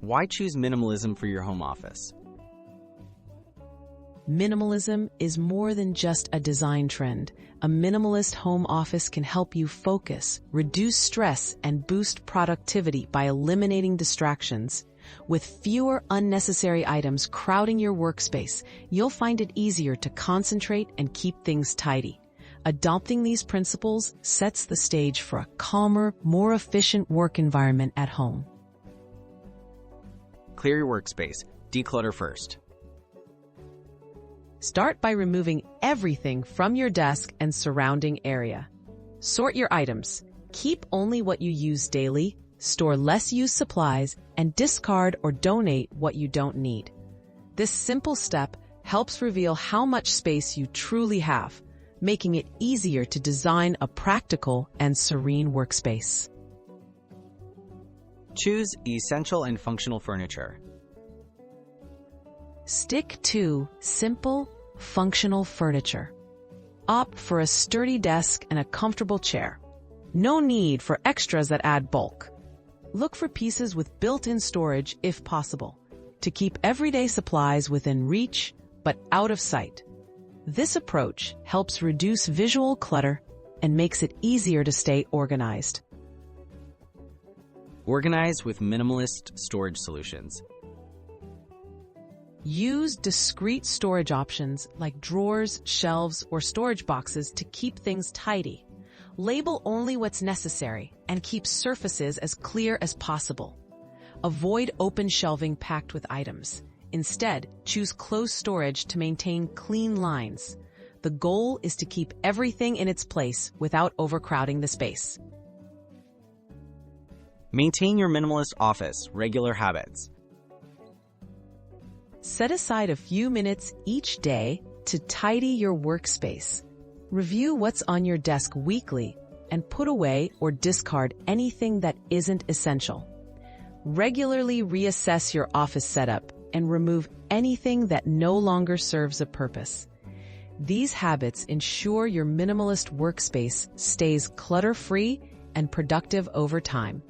Why choose minimalism for your home office? Minimalism is more than just a design trend. A minimalist home office can help you focus, reduce stress, and boost productivity by eliminating distractions. With fewer unnecessary items crowding your workspace, you'll find it easier to concentrate and keep things tidy. Adopting these principles sets the stage for a calmer, more efficient work environment at home. Clear your workspace. Declutter first. Start by removing everything from your desk and surrounding area. Sort your items. Keep only what you use daily, store less used supplies, and discard or donate what you don't need. This simple step helps reveal how much space you truly have, making it easier to design a practical and serene workspace. Choose essential and functional furniture. Stick to simple, functional furniture. Opt for a sturdy desk and a comfortable chair. No need for extras that add bulk. Look for pieces with built-in storage if possible, to keep everyday supplies within reach but out of sight. This approach helps reduce visual clutter and makes it easier to stay organized. Organize with minimalist storage solutions. Use discrete storage options like drawers, shelves, or storage boxes to keep things tidy. Label only what's necessary and keep surfaces as clear as possible. Avoid open shelving packed with items. Instead, choose closed storage to maintain clean lines. The goal is to keep everything in its place without overcrowding the space. Maintain your minimalist office. Regular habits. Set aside a few minutes each day to tidy your workspace. Review what's on your desk weekly and put away or discard anything that isn't essential. Regularly reassess your office setup and remove anything that no longer serves a purpose. These habits ensure your minimalist workspace stays clutter-free and productive over time.